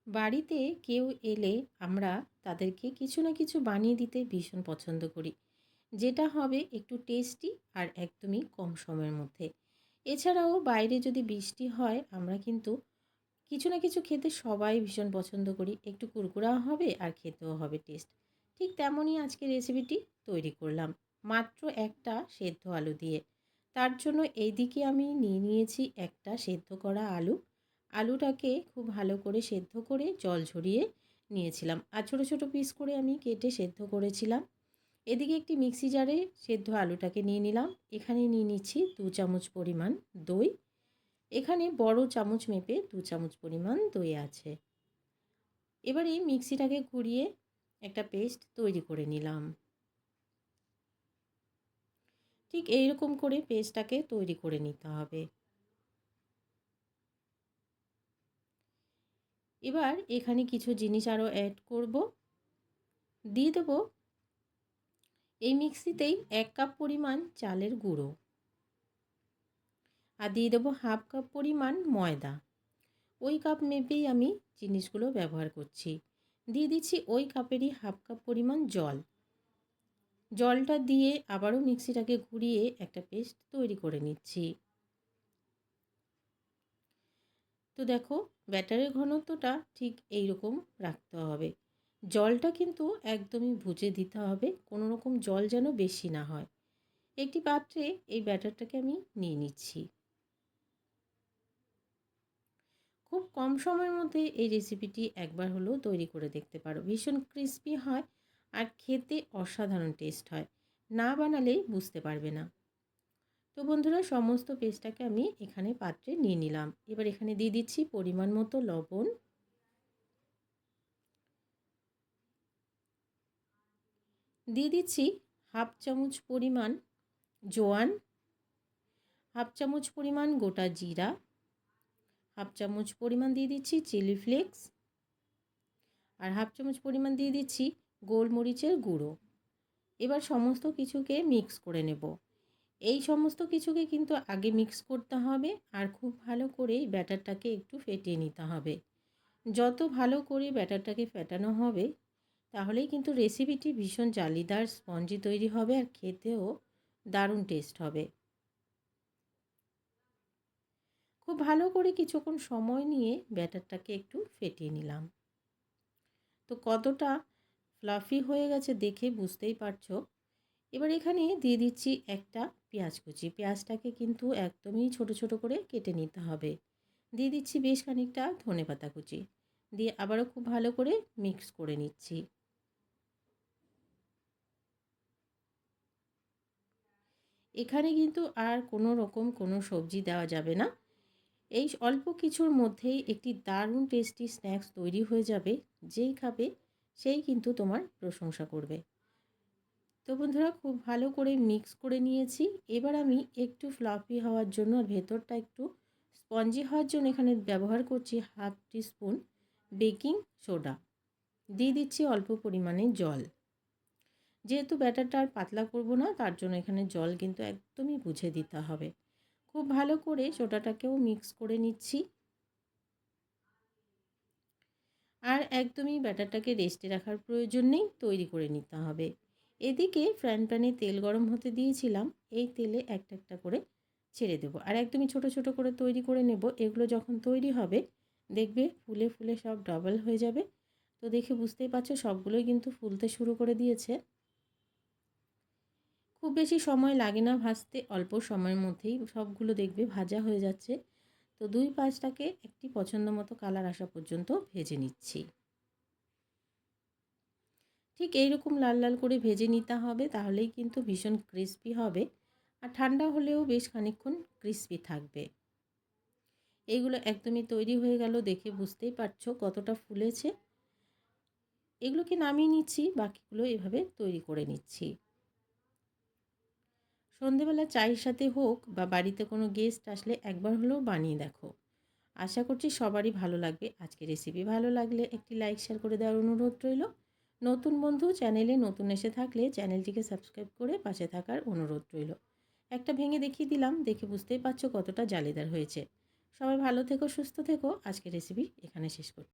বাড়িতে কেউ এলে আমরা তাদেরকে কিছু না কিছু বানিয়ে দিতে ভীষণ পছন্দ করি, যেটা হবে একটু টেস্টি আর একদমই কম সময়ের মধ্যে। এছাড়াও বাইরে যদি বৃষ্টি হয় আমরা কিন্তু কিছু না কিছু খেতে সবাই ভীষণ পছন্দ করি, একটু কুরকুরাও হবে আর খেতেও হবে টেস্ট। ঠিক তেমনই আজকে রেসিপিটি তৈরি করলাম মাত্র একটা সেদ্ধ আলু দিয়ে। তার জন্য এইদিকে আমি নিয়ে নিয়েছি একটা সেদ্ধ করা আলু। আলুটাকে খুব ভালো করে সেদ্ধ করে জল ঝরিয়ে নিয়েছিলাম আর ছোট ছোট পিস করে আমি কেটে সেদ্ধ করেছিলাম। এদিকে একটি মিক্সি জারে সেদ্ধ আলুটাকে নিয়ে নিলাম। এখানে নিয়ে নিচ্ছি 2 চামচ পরিমাণ দই। এখানে বড় চামচ মেপে 2 চামচ পরিমাণ দই আছে। এবার এই মিক্সিটাকে ঘুরিয়ে একটা পেস্ট তৈরি করে নিলাম। ঠিক এইরকম করে পেস্টটাকে তৈরি করে নিতে হবে। এবার এখানে কিছু জিনিস আরও অ্যাড করব। দিয়ে দেবো এই মিক্সিতেই 1 কাপ পরিমাণ চালের গুঁড়ো আর দিয়ে দেবো হাফ কাপ পরিমাণ ময়দা। ওই কাপ মেপেই আমি জিনিসগুলো ব্যবহার করছি। দিয়ে দিচ্ছি ওই কাপেরই হাফ কাপ পরিমাণ জল। জলটা দিয়ে আবারও মিক্সিটাকে ঘুরিয়ে একটা পেস্ট তৈরি করে নিচ্ছি। তো দেখো ব্যাটারের ঘনত্বটা ঠিক এই রকম রাখতে হবে। জলটা কিন্তু একদমই বুঝে দিতে হবে, কোনো রকম জল যেন বেশি না হয়। একটি পাত্রে এই ব্যাটারটাকে আমি নিয়ে নিচ্ছি। খুব কম সময়ের মধ্যে এই রেসিপিটি একবার হলেও তৈরি করে দেখতে পারো। ভীষণ ক্রিস্পি হয় আর খেতে অসাধারণ টেস্ট হয়। না বানালেই বুঝতে পারবে না। তো বন্ধুরা সমস্ত পেস্টটাকে আমি এখানে পাত্রে নিয়ে নিলাম। এবার এখানে দিয়ে দিচ্ছি পরিমাণ মতো লবণ। দিয়ে দিচ্ছি হাফ চামচ পরিমাণ জোয়ান, হাফ চামচ পরিমাণ গোটা জিরা, হাফ চামচ পরিমাণ দিয়ে দিচ্ছি চিলি ফ্লেক্স আর হাফ চামচ পরিমাণ দিয়ে দিচ্ছি গোলমরিচের গুঁড়ো। এবার সমস্ত কিছুকে মিক্স করে নেব। এই সমস্ত কিছুকে কিন্তু আগে মিক্স করতে হবে আর খুব ভালো করে ব্যাটারটাকে একটু ফেটিয়ে নিতে হবে। যত ভালো করে ব্যাটারটাকে ফেটানো হবে তাহলেই কিন্তু রেসিপিটি ভীষণ জালিদার স্পঞ্জি তৈরি হবে আর খেতেও দারুণ টেস্ট হবে। খুব ভালো করে কিছুক্ষণ সময় নিয়ে ব্যাটারটাকে একটু ফেটিয়ে নিলাম। তো কতটা ফ্লাফি হয়ে গেছে দেখে বুঝতেই পারছো। এবার এখানে দিয়ে দিচ্ছি একটা পেঁয়াজ কুচি। পেঁয়াজটাকে কিন্তু একদমই ছোট ছোট করে কেটে নিতে হবে। দিয়ে দিচ্ছি বেশ খানিকটা ধনেপাতা কুচি। দিয়ে আবারও খুব ভালো করে মিক্স করে নিচ্ছি। এখানে কিন্তু আর কোনো রকম কোনো সবজি দেওয়া যাবে না। এই অল্প কিছুর মধ্যেই একটি দারুণ টেস্টি স্ন্যাক্স তৈরি হয়ে যাবে। যেই খাবে সেই কিন্তু তোমার প্রশংসা করবে। তো বন্ধুরা খুব ভালো করে মিক্স করে নিয়েছি। এবার আমি একটু ফ্লাফি হওয়ার জন্য আর ভেতরটা একটু স্পঞ্জি হওয়ার জন্য এখানে ব্যবহার করছি হাফ টিস্পুন বেকিং সোডা। দিয়ে দিচ্ছি অল্প পরিমাণে জল। যেহেতু ব্যাটারটা আর পাতলা করব না তার জন্য এখানে জল কিন্তু একদমই বুঝে দিতে হবে। খুব ভালো করে সোডাটাকেও মিক্স করে নিচ্ছি। আর একদমই ব্যাটারটাকে রেস্টে রাখার প্রয়োজন নেই, তৈরি করে নিতে হবে। এদিকে ফ্রাইং প্যানে তেল গরম হতে দিয়েছিলাম। এই তেলে একটা একটা করে ছেড়ে দেবো আর একদমই ছোট ছোট করে তৈরি করে নেব। এগুলো যখন তৈরি হবে দেখবে ফুলে ফুলে সব ডাবল হয়ে যাবে। তো দেখে বুঝতেই পারছো সবগুলোই কিন্তু ফুলতে শুরু করে দিয়েছে। খুব বেশি সময় লাগে না ভাজতে, অল্প সময়ের মধ্যেই সবগুলো দেখবে ভাজা হয়ে যাচ্ছে। তো দুই পাশটাকে একটি পছন্দ মতো কালার আসা পর্যন্ত ভেজে নিচ্ছি। ঠিক এইরকম লাল লাল করে ভেজে নিতে হবে, তাহলেই কিন্তু ভীষণ ক্রিস্পি হবে আর ঠান্ডা হলেও বেশ খানিকক্ষণ ক্রিস্পি থাকবে। এইগুলো একদমই তৈরি হয়ে গেল, দেখে বুঝতেই পারছো কতটা ফুলেছে। এগুলোকে নামিয়ে নিচ্ছি, বাকিগুলো এভাবে তৈরি করে নিচ্ছি। সন্ধেবেলা চায়ের সাথে হোক বা বাড়িতে কোনো গেস্ট আসলে একবার হলেও বানিয়ে দেখো। আশা করছি সবারই ভালো লাগবে। আজকের রেসিপি ভালো লাগলে একটি লাইক শেয়ার করে দেওয়ার অনুরোধ রইল। নতুন বন্ধু চ্যানেলে নতুন এসে থাকলে চ্যানেলটিকে সাবস্ক্রাইব করে পাশে থাকার অনুরোধ রইল। একটা ভেঙে দেখিয়ে দিলাম, দেখে বুঝতেই পারছো কতটা জালিদার হয়েছে। সবাই ভালো থেকো, সুস্থ থেকো। আজকের রেসিপি এখানে শেষ করছি।